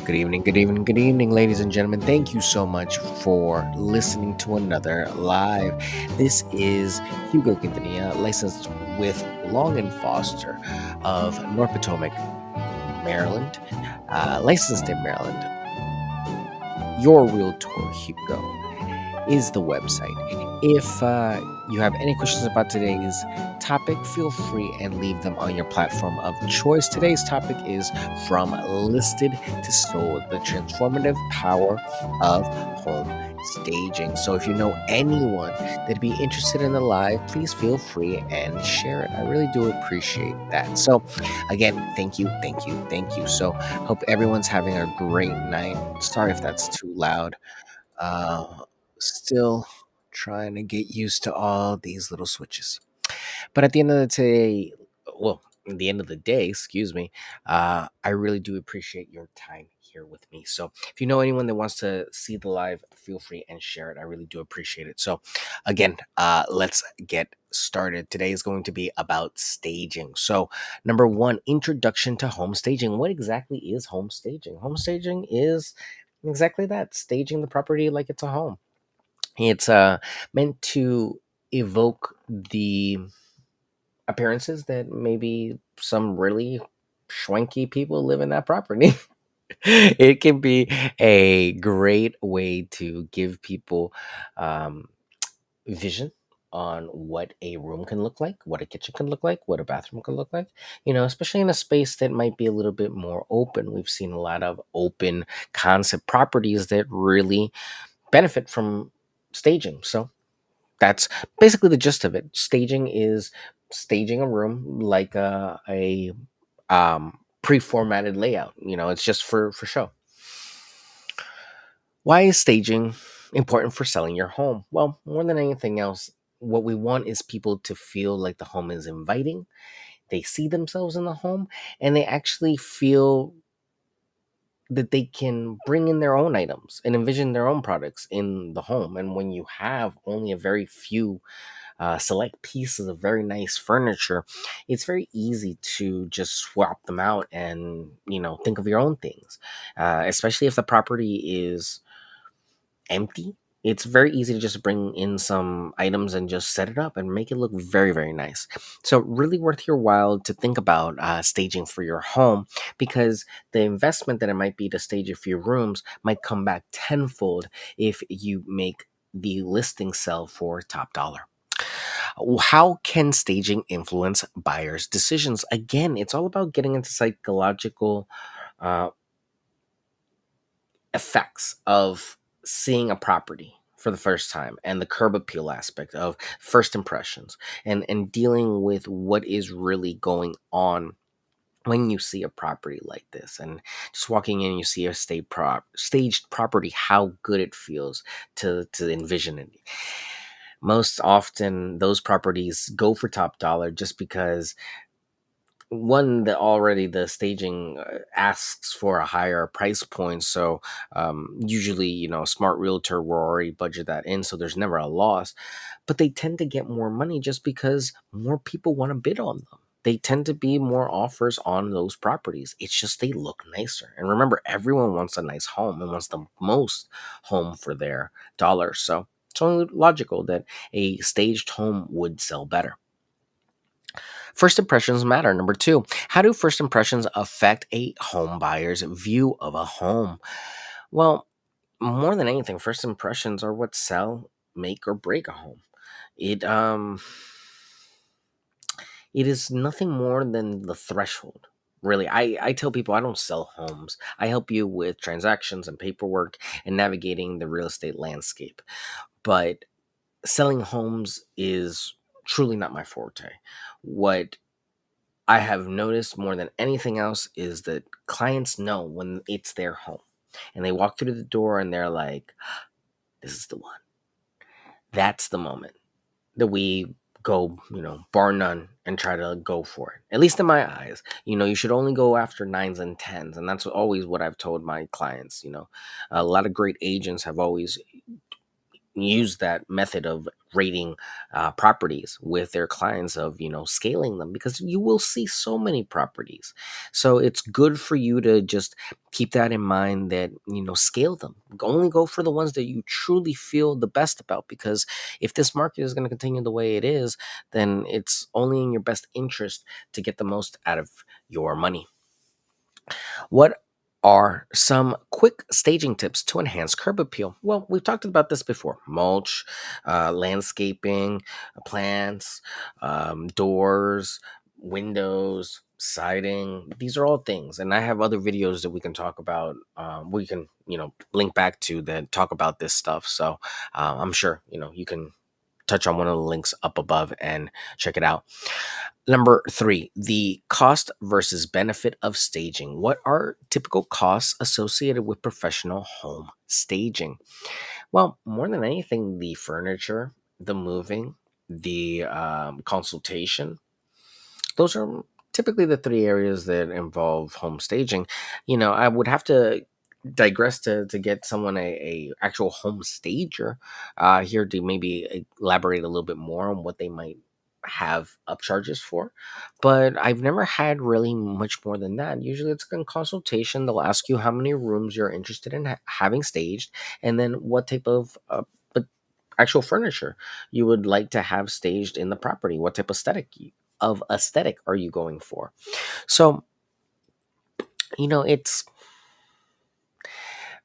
Good evening, good evening, good evening, ladies and gentlemen. Thank you so much for listening to another live. This is Hugo Quintanilla, licensed with Long and Foster of North Potomac, Maryland, licensed in Maryland. Your Realtor, Hugo, is the website. If you have any questions about today's topic, feel free and leave them on your platform of choice. Today's topic is From Listed to Sold, the transformative power of home staging. So if you know anyone that'd be interested in the live, please feel free and share it. I really do appreciate that. So again, thank you, thank you, thank you. So hope everyone's having a great night. Sorry if that's too loud. Uh, Still trying to get used to all these little switches. But at the end of the day, well, at the end of the day, excuse me, I really do appreciate your time here with me. So if you know anyone that wants to see the live, feel free and share it. I really do appreciate it. So again, let's get started. Today is going to be about staging. So number one, introduction to home staging. What exactly is home staging? Home staging is exactly that, staging the property like it's a home. It's meant to evoke the appearances that maybe some really schwanky people live in that property. It can be a great way to give people um, vision on what a room can look like, what a kitchen can look like, what a bathroom can look like, especially in a space that might be a little bit more open. We've seen a lot of open concept properties that really benefit from staging. So that's basically the gist of it. Staging is staging a room like a pre-formatted layout. It's just for show. Why is staging important for selling your home? Well, more than anything else, what we want is people to feel like the home is inviting. They see themselves in the home, and they actually feel that they can bring in their own items and envision their own products in the home. And when you have only a very few select pieces of very nice furniture, it's very easy to just swap them out and think of your own things. Especially if the property is empty, it's very easy to just bring in some items and just set it up and make it look very, very nice. So, really worth your while to think about staging for your home, because the investment that it might be to stage a few rooms might come back tenfold if you make the listing sell for top dollar. How can staging influence buyers' decisions? Again, it's all about getting into psychological uh, effects of seeing a property for the first time, and the curb appeal aspect of first impressions, and dealing with what is really going on when you see a property like this, and just walking in, you see a staged property, how good it feels to envision it. Most often those properties go for top dollar just because, one, that already the staging asks for a higher price point. So usually, a smart realtor will already budget that in, so there's never a loss. But they tend to get more money just because more people want to bid on them. They tend to be more offers on those properties. It's just they look nicer. And remember, everyone wants a nice home and wants the most home for their dollar. So it's only logical that a staged home would sell better. First impressions matter. Number two, how do first impressions affect a home buyer's view of a home? Well, more than anything, first impressions are what sell, make, or break a home. It it is nothing more than the threshold. Really, I tell people I don't sell homes. I help you with transactions and paperwork and navigating the real estate landscape. But selling homes is truly not my forte. What I have noticed more than anything else is that clients know when it's their home, and they walk through the door and they're like, this is the one. That's the moment that we go, bar none, and try to go for it. At least in my eyes, you should only go after nines and tens. And that's always what I've told my clients. A lot of great agents have always use that method of rating properties with their clients, of scaling them, because you will see so many properties. So it's good for you to just keep that in mind, that scale them, only go for the ones that you truly feel the best about, because if this market is going to continue the way it is, then it's only in your best interest to get the most out of your money. What are some quick staging tips to enhance curb appeal? Well, we've talked about this before: mulch, landscaping, plants, doors, windows, siding. These are all things. And I have other videos that we can talk about. We can, link back to that talk about this stuff. So I'm sure, you can touch on one of the links up above and check it out. Number three, the cost versus benefit of staging. What are typical costs associated with professional home staging? Well, more than anything, the furniture, the moving, the consultation, those are typically the three areas that involve home staging. I would have to digress to get someone a actual home stager here to maybe elaborate a little bit more on what they might have upcharges for, but I've never had really much more than that. Usually it's a consultation. They'll ask you how many rooms you're interested in having staged, and then what type of but actual furniture you would like to have staged in the property. What type of aesthetic are you going for? So, it's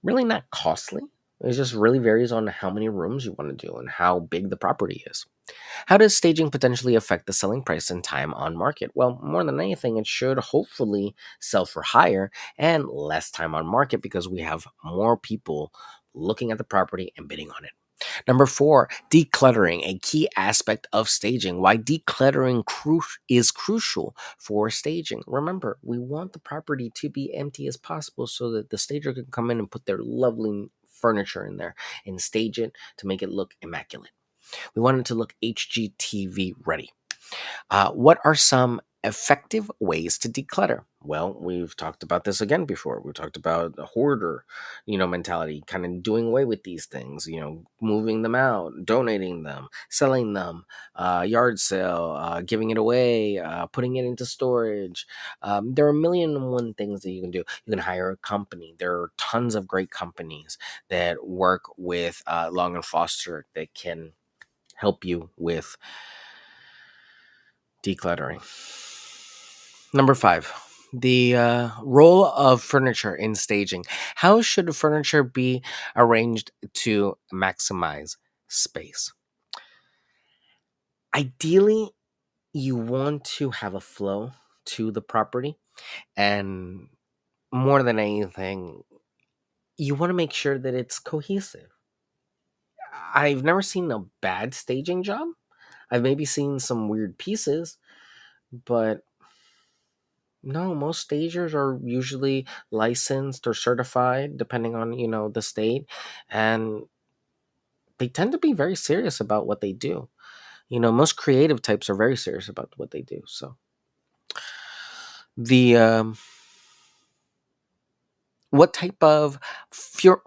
really not costly. It just really varies on how many rooms you want to do and how big the property is. How does staging potentially affect the selling price and time on market? Well, more than anything, it should hopefully sell for higher and less time on market, because we have more people looking at the property and bidding on it. Number four, decluttering, a key aspect of staging. Why decluttering is crucial for staging. Remember, we want the property to be empty as possible so that the stager can come in and put their lovely furniture in there and stage it to make it look immaculate. We want it to look HGTV ready. What are some effective ways to declutter? Well, we've talked about this again before. We talked about the hoarder, mentality, kind of doing away with these things, moving them out, donating them, selling them, yard sale, giving it away, putting it into storage. There are a million and one things that you can do. You can hire a company. There are tons of great companies that work with Long and Foster that can help you with decluttering. Number five, the role of furniture in staging. How should furniture be arranged to maximize space? Ideally, you want to have a flow to the property, and more than anything, you want to make sure that it's cohesive. I've never seen a bad staging job. I've maybe seen some weird pieces, but no, most stagers are usually licensed or certified, depending on the state, and they tend to be very serious about what they do. Most creative types are very serious about what they do. So the what type of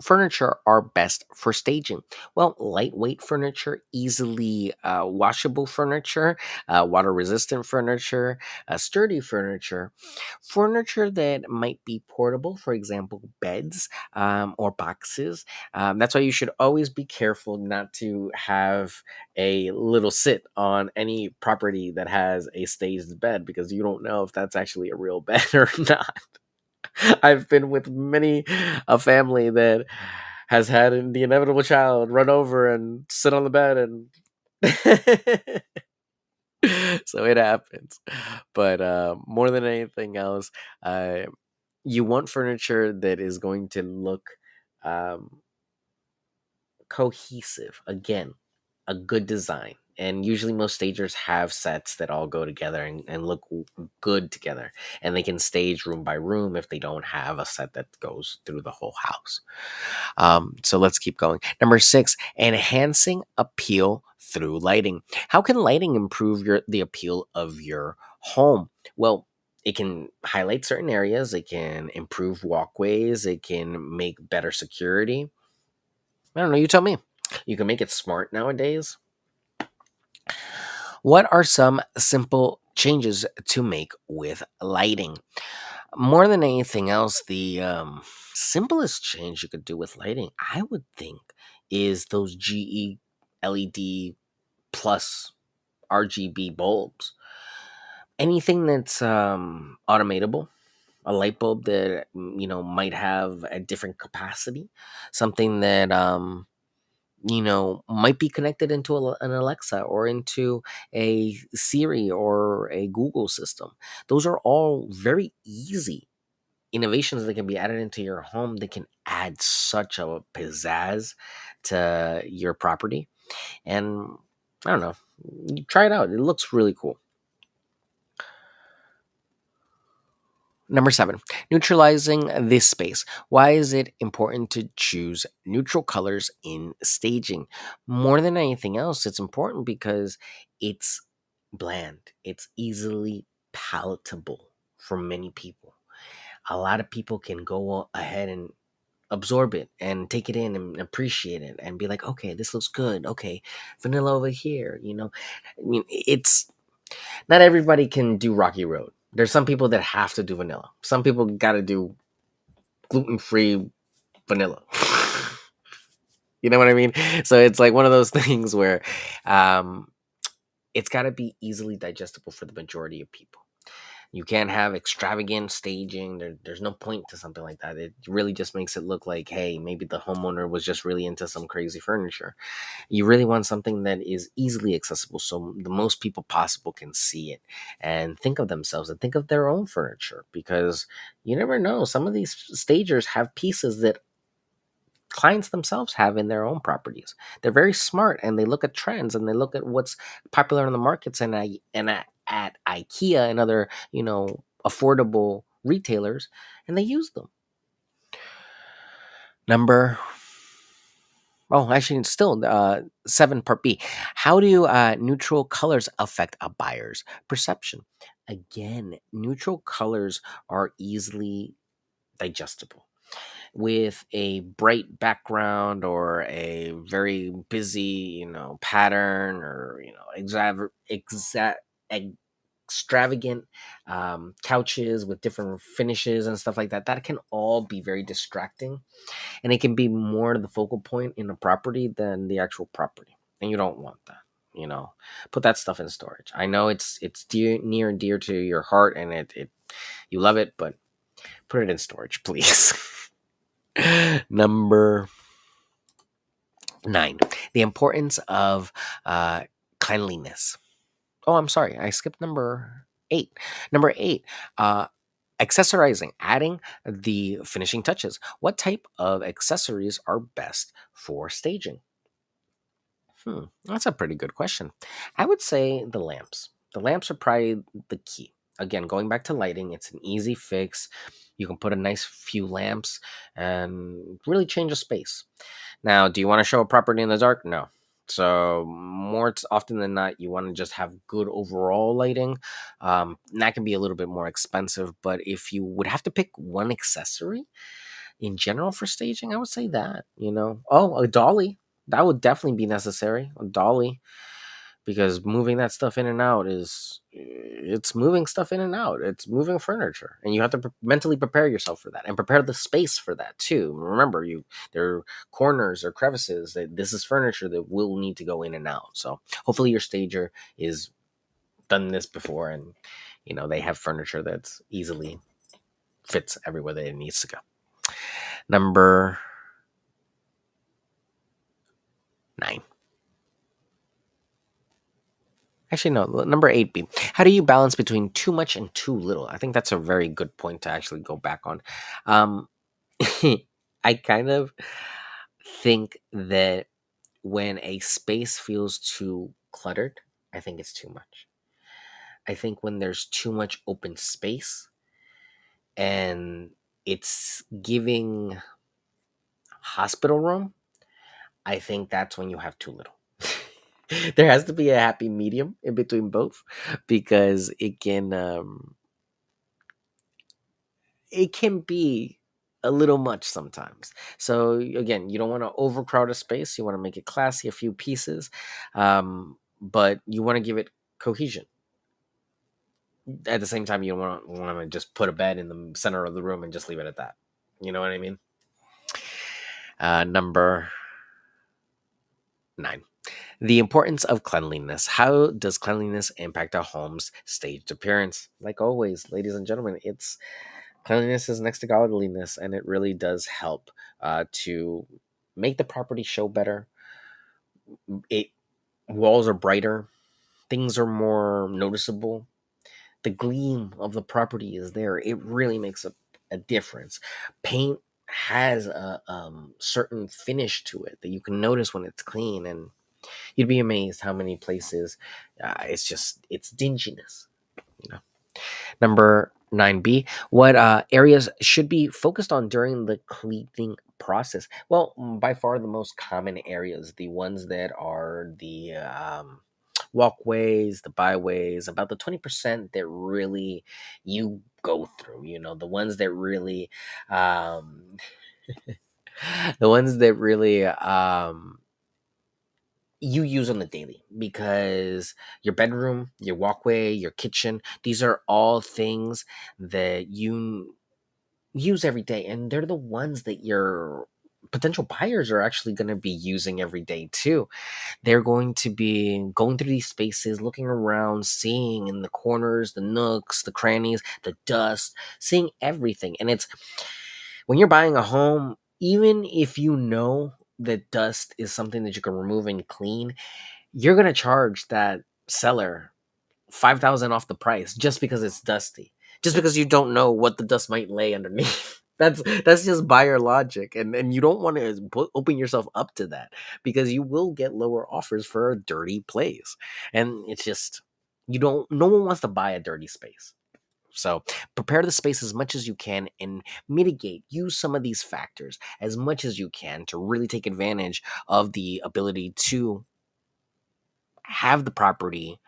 furniture are best for staging? Well, lightweight furniture, easily washable furniture, water resistant furniture, sturdy furniture that might be portable, for example, beds or boxes. That's why you should always be careful not to have a little sit on any property that has a staged bed, because you don't know if that's actually a real bed or not. I've been with many a family that has had the inevitable child run over and sit on the bed, and so it happens. But more than anything else, uh, you want furniture that is going to look um, cohesive. Again, a good design. And usually most stagers have sets that all go together and look good together. And they can stage room by room if they don't have a set that goes through the whole house. So let's keep going. Number six, enhancing appeal through lighting. How can lighting improve the appeal of your home? Well, it can highlight certain areas. It can improve walkways. It can make better security. I don't know. You tell me. You can make it smart nowadays. What are some simple changes to make with lighting? More than anything else, the simplest change you could do with lighting, I would think, is those GE LED plus RGB bulbs. Anything that's automatable, a light bulb that might have a different capacity, something that might be connected into an Alexa or into a Siri or a Google system. Those are all very easy innovations that can be added into your home that can add such a pizzazz to your property. And I don't know, you try it out. It looks really cool. Number 7, neutralizing this space. Why is it important to choose neutral colors in staging? More than anything else, it's important because it's bland, it's easily palatable for many people. A lot of people can go ahead and absorb it and take it in and appreciate it and be like, okay, this looks good. Okay, vanilla over here. I mean, it's not everybody can do Rocky Road. There's some people that have to do vanilla. Some people got to do gluten free vanilla. You know what I mean? So it's like one of those things where um, it's got to be easily digestible for the majority of people. You can't have extravagant staging. There's no point to something like that. It really just makes it look like, hey, maybe the homeowner was just really into some crazy furniture. You really want something that is easily accessible so the most people possible can see it and think of themselves and think of their own furniture, because you never know. Some of these stagers have pieces that clients themselves have in their own properties. They're very smart and they look at trends and they look at what's popular in the markets at IKEA and other, affordable retailers, and they use them. Number Oh, actually, it's still 7 part B. How do neutral colors affect a buyer's perception? Again, neutral colors are easily digestible. With a bright background or a very busy, pattern, or extravagant couches with different finishes and stuff like that, that can all be very distracting, and it can be more the focal point in a property than the actual property, and you don't want that. Put that stuff in storage. I know it's near and dear to your heart, and it you love it, but put it in storage, please. Number 9, the importance of cleanliness. Oh, I'm sorry, I skipped number 8. Number 8, uh accessorizing, adding the finishing touches. What type of accessories are best for staging? That's a pretty good question. I would say the lamps. The lamps are probably the key. Again, going back to lighting, it's an easy fix. You can put a nice few lamps and really change a space. Now, do you want to show a property in the dark? No. So often than not, you want to just have good overall lighting. And that can be a little bit more expensive, but if you would have to pick one accessory in general for staging, I would say that, oh, a dolly. That would definitely be necessary. A dolly, because moving that stuff in and out it's moving stuff in and out. It's moving furniture, and you have to mentally prepare yourself for that and prepare the space for that too. Remember, there are corners or crevices that this is furniture that will need to go in and out. So hopefully your stager is done this before, and they have furniture that's easily fits everywhere that it needs to go. Number 9. Actually, no, number 8B. How do you balance between too much and too little? I think that's a very good point to actually go back on. Um, I kind of think that when a space feels too cluttered, I think it's too much. I think when there's too much open space and it's giving hospital room, I think that's when you have too little. There has to be a happy medium in between both, because it can be a little much sometimes. So again, you don't want to overcrowd a space. You want to make it classy, a few pieces, but you want to give it cohesion. At the same time, you don't want to just put a bed in the center of the room and just leave it at that. You know what I mean? Number 9. The importance of cleanliness. How does cleanliness impact a home's staged appearance? Like always, ladies and gentlemen, it's cleanliness is next to godliness, and it really does help to make the property show better. It Walls are brighter, things are more noticeable. The gleam of the property is there. It really makes a difference. Paint has a certain finish to it that you can notice when it's clean, and you'd be amazed how many places it's dinginess. You know. Number 9B, what areas should be focused on during the cleaning process? Well, by far the most common areas, the ones that are the walkways, the byways, about the 20% that really you go through, the ones that really, um, the ones that really, you use on the daily, because your bedroom, your walkway, your kitchen, these are all things that you use every day, and they're the ones that your potential buyers are actually going to be using every day too. They're going to be going through these spaces, looking around, seeing in the corners, the nooks, the crannies, the dust, seeing everything. And it's when you're buying a home, even if you know that dust is something that you can remove and clean, you're gonna charge that seller 5,000 off the price just because it's dusty, just because you don't know what the dust might lay underneath. That's just buyer logic, and you don't want to open yourself up to that, because you will get lower offers for a dirty place, and it's just you don't. No one wants to buy a dirty space. So prepare the space as much as you can and mitigate. Use some of these factors as much as you can to really take advantage of the ability to have the property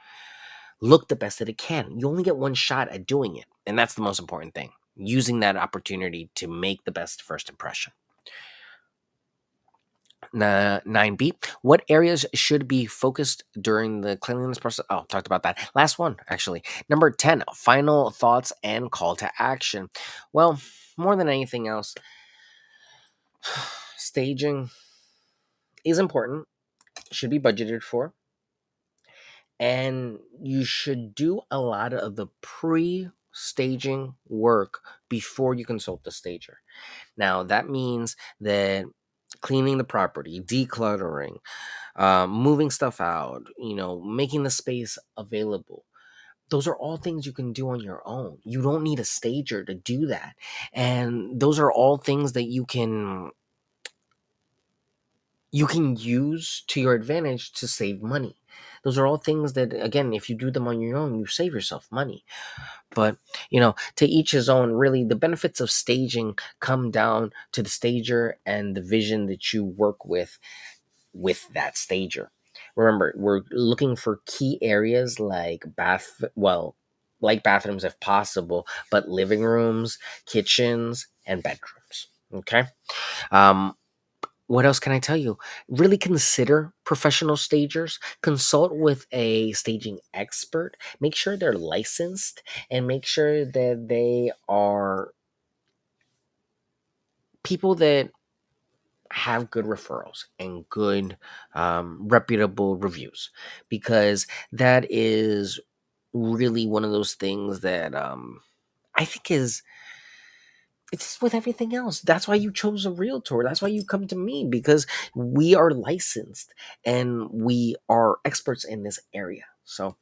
look the best that it can. You only get one shot at doing it. And that's the most important thing. Using that opportunity to make the best first impression. 9B, what areas should be focused during the cleanliness process? Oh, talked about that. Last one, actually. Number 10, final thoughts and call to action. Well, more than anything else, staging is important, should be budgeted for, and you should do a lot of the pre-staging work before you consult the stager. Now that means that cleaning the property, decluttering, moving stuff out, making the space available, those are all things you can do on your own. You don't need a stager to do that, and those are all things that you can use to your advantage to save money. Those are all things that, again, if you do them on your own, you save yourself money. But, to each his own. Really, the benefits of staging come down to the stager and the vision that you work with that stager. Remember, we're looking for key areas like bathrooms if possible, but living rooms, kitchens, and bedrooms. Okay. Um, what else can I tell you? Really consider professional stagers. Consult with a staging expert. Make sure they're licensed, and make sure that they are people that have good referrals and good reputable reviews, because that is really one of those things that I think is it's just with everything else. That's why you chose a realtor. That's why you come to me, because we are licensed and we are experts in this area. So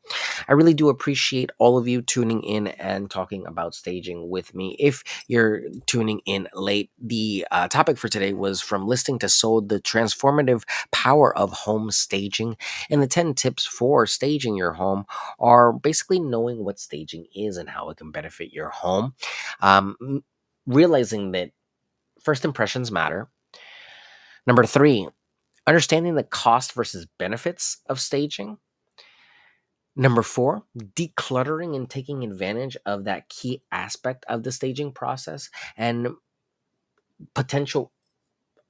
I really do appreciate all of you tuning in and talking about staging with me. If you're tuning in late, the topic for today was From Listing to Sold: The Transformative Power of Home Staging. And the 10 tips for staging your home are basically knowing what staging is and how it can benefit your home. Realizing that first impressions matter. Number 3, understanding the cost versus benefits of staging. Number 4, decluttering and taking advantage of that key aspect of the staging process. And potential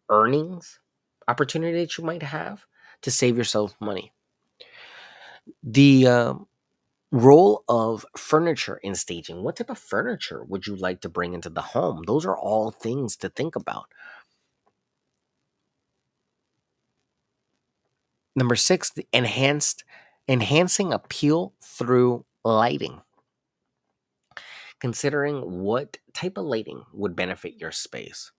earnings opportunity that you might have to save yourself money. The role of furniture in staging. What type of furniture would you like to bring into the home? Those are all things to think about. Number six, the enhancing appeal through lighting. Considering what type of lighting would benefit your space.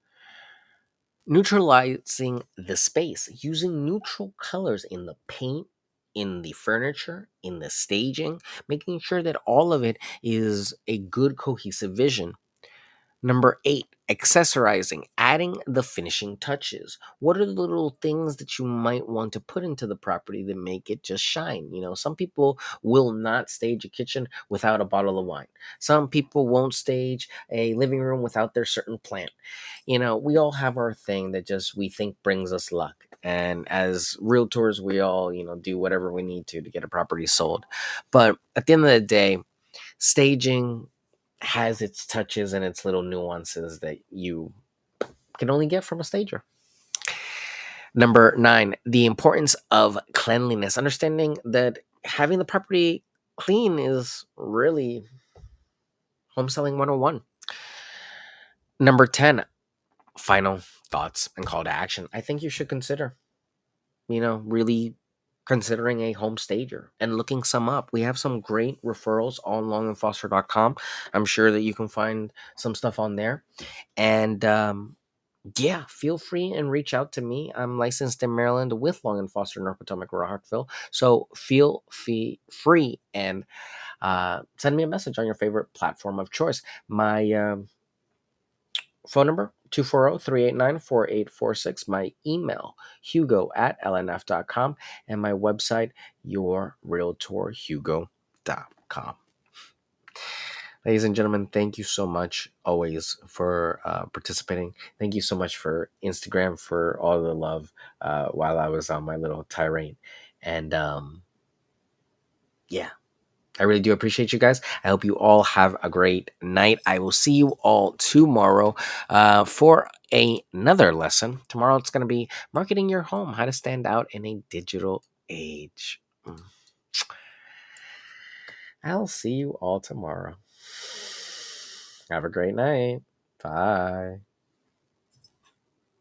Neutralizing the space using neutral colors in the paint, in the furniture, in the staging, making sure that all of it is a good cohesive vision. Number eight, accessorizing, adding the finishing touches. What are the little things that you might want to put into the property that make it just shine? You know, some people will not stage a kitchen without a bottle of wine. Some people won't stage a living room without their certain plant. You know, we all have our thing that just we think brings us luck. And as realtors, we all, do whatever we need to get a property sold. But at the end of the day, staging has its touches and its little nuances that you can only get from a stager. Number nine, the importance of cleanliness. Understanding that having the property clean is really home selling 101. Number 10, final thoughts and call to action. I think you should consider, really considering a home stager and looking some up. We have some great referrals on longandfoster.com. I'm sure that you can find some stuff on there. And yeah, feel free and reach out to me. I'm licensed in Maryland with Long and Foster, North Potomac, Rockville. So free and send me a message on your favorite platform of choice. My phone number, 240-389-4846. My email, hugo@lnf.com. And my website, yourrealtorhugo.com. Ladies and gentlemen, thank you so much always for participating. Thank you so much for Instagram for all the love while I was on my little tirade. And yeah, I really do appreciate you guys. I hope you all have a great night. I will see you all tomorrow for another lesson. Tomorrow it's going to be marketing your home, how to stand out in a digital age. I'll see you all tomorrow. Have a great night. Bye.